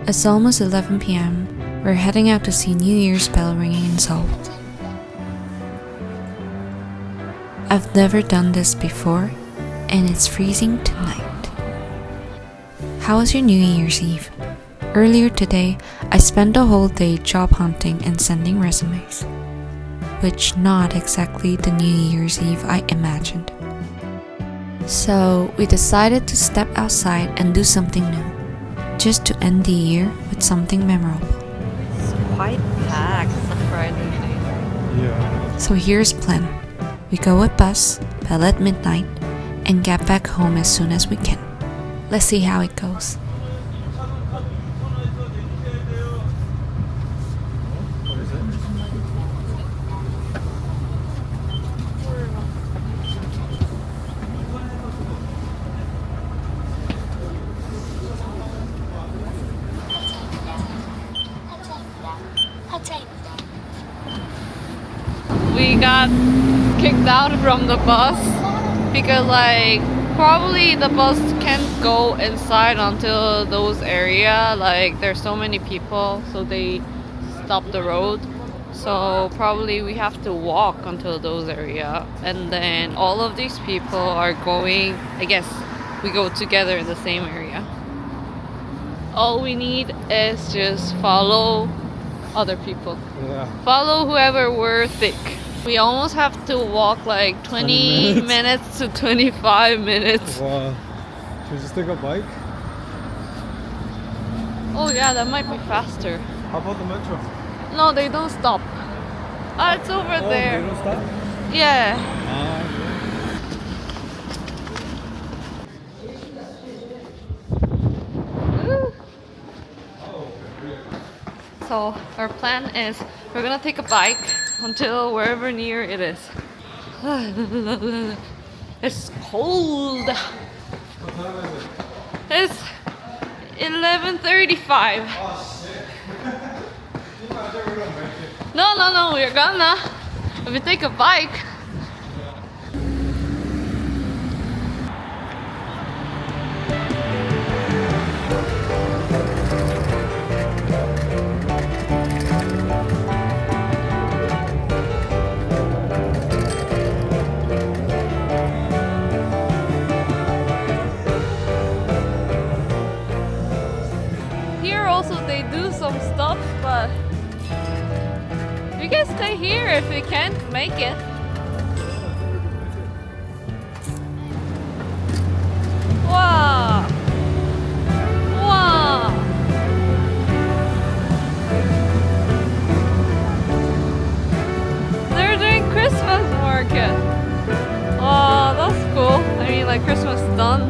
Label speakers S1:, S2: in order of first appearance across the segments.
S1: It's almost 11 p.m. We're heading out to see New Year's bell ringing in Seoul. I've never done this before, and it's freezing tonight. How was your New Year's Eve? Earlier today, I spent the whole day job hunting and sending resumes, which not exactly the New Year's Eve I imagined. So we decided to step outside and do something new, just to end the year with something memorable.
S2: It's quite packed. It's a Friday day.
S3: Yeah.
S1: So here's plan. We go with bus, bell at midnight, and get back home as soon as we can. Let's see how it goes.
S3: What is it?
S2: We got kicked out from the bus because probably the bus can't go inside until those area. There's so many people, so they stop the road. So probably we have to walk until those area, and then all of these people are going, I guess we go together in the same area. All we need is just follow other people.
S3: Yeah.
S2: Follow whoever we're thick. We almost have to walk 20 minutes to 25 minutes.
S3: Wow. Should we just take a bike?
S2: Oh yeah, that might be faster.
S3: How about the metro?
S2: No, they don't stop. Ah, it's over
S3: Oh,
S2: there.
S3: they don't stop?
S2: Yeah. Woo. So our plan is we're gonna take a bike until wherever near it is. It's cold.
S3: What time is it?
S2: It's 11:35.
S3: Oh shit. I think we're gonna make it.
S2: No, we're gonna. If we take a bike. Here also they do some stuff, but we can stay here if we can't make it. Wow! Wow! They're doing Christmas market. Oh, that's cool. I mean, Christmas done.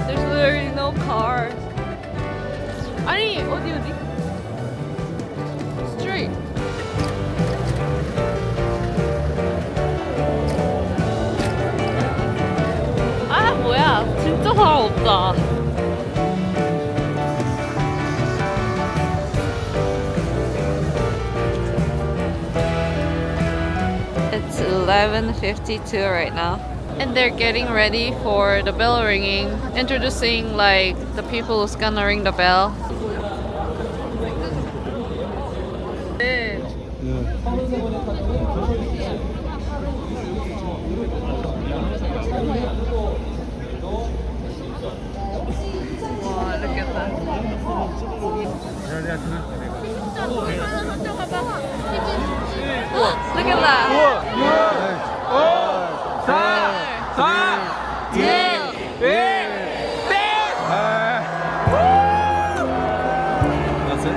S2: There's literally no cars. 아니 어디 Straight. 아 뭐야 진짜 사람 없다. It's 11:52 right now. And they're getting ready for the bell ringing, introducing the people who's gonna ring the bell.
S3: Yeah.
S2: Wow, look at that. Look at that.
S3: That's it?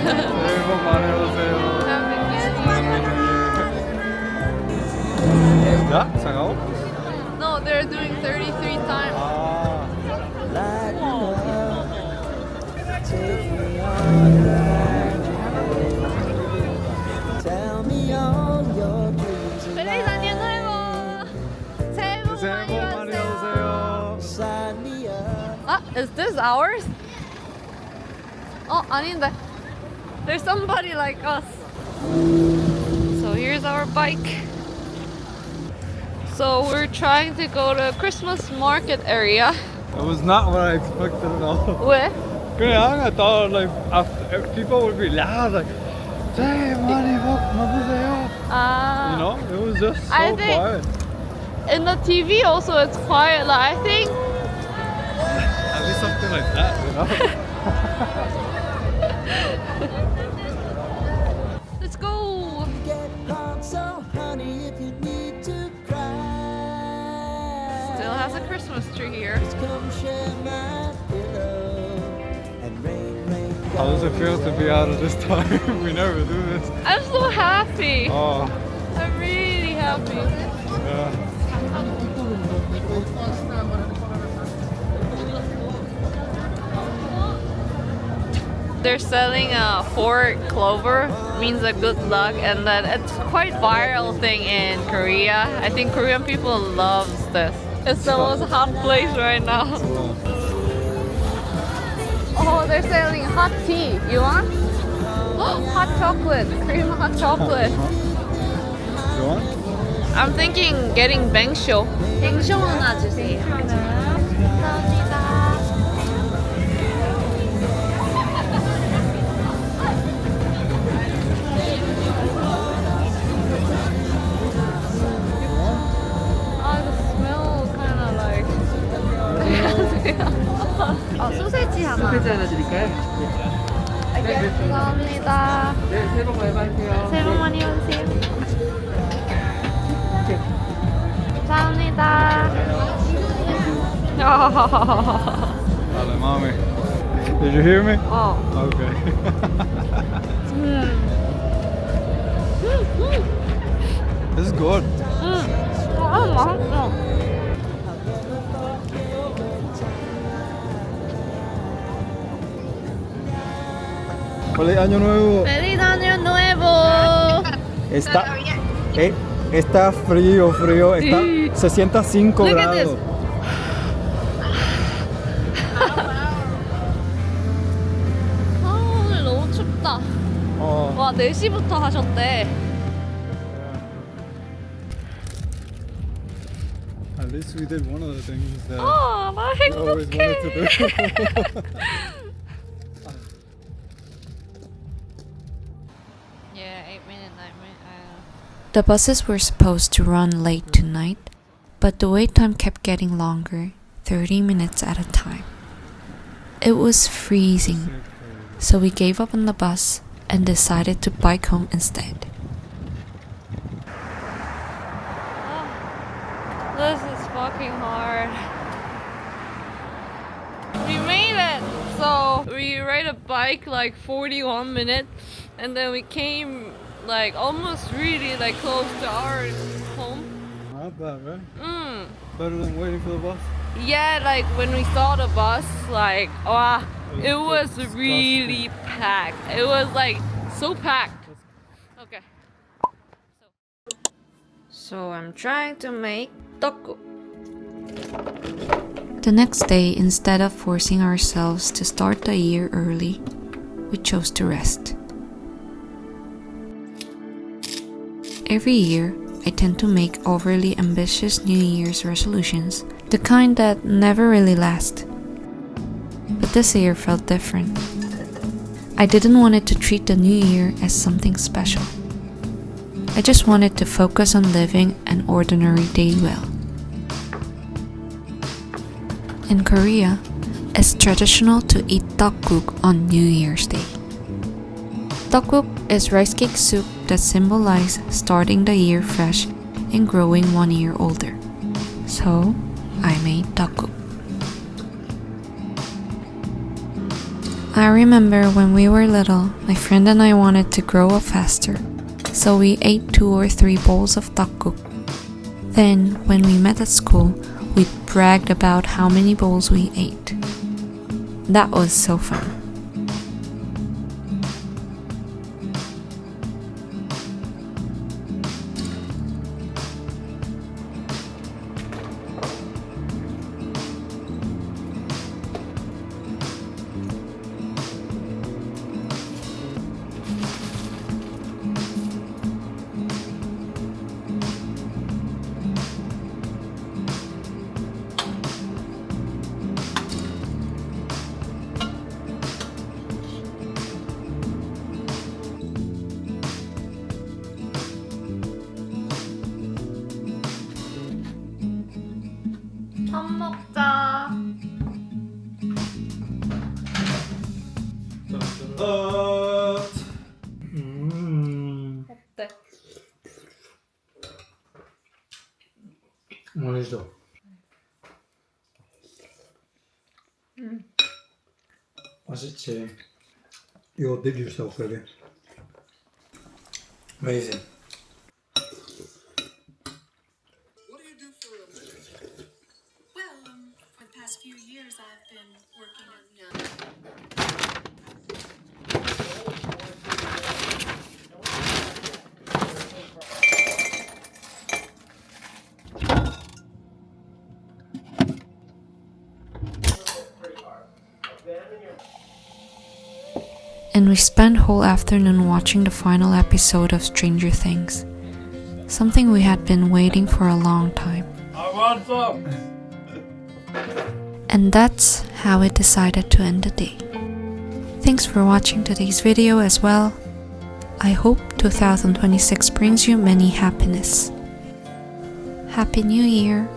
S3: 새해 복 많이 받으세요. 야? 차가워?
S2: No, they're doing 33 times.
S3: 아.
S2: Feliz Año Nuevo! 새해 복
S3: 새해
S2: 많이
S3: 복 많이
S2: 받으세요.
S3: 받으세요.
S2: Ah, is this ours? Oh, 아닌데. There's somebody like us. So here's our bike. So we're trying to go to Christmas market area.
S3: It was not what I expected at all.
S2: Where?
S3: I thought like after, people would be loud like, "Hey, money, 먹으세요." You know, it was just so
S2: I think-
S3: quiet.
S2: In the TV also it's quiet. Like I think
S3: At least something like that, you know.
S2: let's go.
S4: Get home, so honey, if you need to cry,
S2: Still has a Christmas tree here.
S4: just come share my pillow. And rain, rain,
S3: How does it feel to be out of this time? We never do this.
S2: I'm so happy.
S3: Oh,
S2: I'm really happy.
S3: yeah.
S2: They're selling a 4 clover, means a good luck, and that it's quite viral thing in Korea. I think Korean people loves this. It's the most hot place right now. Oh, they're selling hot tea. You want? Hot chocolate, cream hot chocolate.
S3: You want?
S2: I'm thinking getting beng쇼. beng쇼 하나 주세요. 감사합니다. The smell kind of like. 소세지 하나.
S5: 소세지 하나 드릴까요?
S2: 감사합니다.
S5: 네, 새해 복 많이 받으세요.
S2: 새해 복 많이 받으세요. 감사합니다.
S3: Hello, mommy. Did you hear me?
S2: 어.
S3: Okay. This is good.
S2: 맛있어.
S3: Feliz Año Nuevo.
S2: Feliz año nuevo.
S3: Está frío, está 65
S2: Look at
S3: grados.
S2: 오늘 너무 춥다. 와, 4시부터 하셨대.
S3: At least we did one of the things that
S2: 아, 나
S3: we always wanted to
S2: 행복해.
S3: do.
S2: Yeah, 8-minute, 9-minute.
S1: The buses were supposed to run late tonight, but the wait time kept getting longer, 30 minutes at a time. It was freezing, so we gave up on the bus and decided to bike home instead.
S2: This is fucking hard. We made it! So we ride a bike like 41 minutes and then we came like almost really like close to our home.
S3: Not bad, right?
S2: Mm.
S3: Better than waiting for the bus.
S2: Yeah, like when we saw the bus, like wow, it was
S3: disgusting.
S2: really packed. It was like so packed. Okay. So I'm trying to make tteokguk.
S1: The next day, instead of forcing ourselves to start the year early, we chose to rest. Every year, I tend to make overly ambitious New Year's resolutions, the kind that never really last. But this year felt different. I didn't want it to treat the new year as something special. I just wanted to focus on living an ordinary day well. In Korea, it's traditional to eat tteokguk on New Year's Day. Tteokguk is rice cake soup that symbolizes starting the year fresh and growing 1 year older. So, I made tteokguk. I remember when we were little, my friend and I wanted to grow up faster, so we ate 2 or 3 bowls of tteokguk. Then, when we met at school, we bragged about how many bowls we ate. That was so fun.
S2: 먹자. 어때?
S3: 맛있어. 맛있지. You did yourself, baby. Amazing.
S6: What do you do for a living?
S7: Well, for the past few years, I've been working on
S1: And we spent whole afternoon watching the final episode of Stranger Things. Something we had been waiting for a long time.
S3: I want some.
S1: And that's how it decided to end the day. Thanks for watching today's video as well. I hope 2026 brings you many happiness. Happy New Year!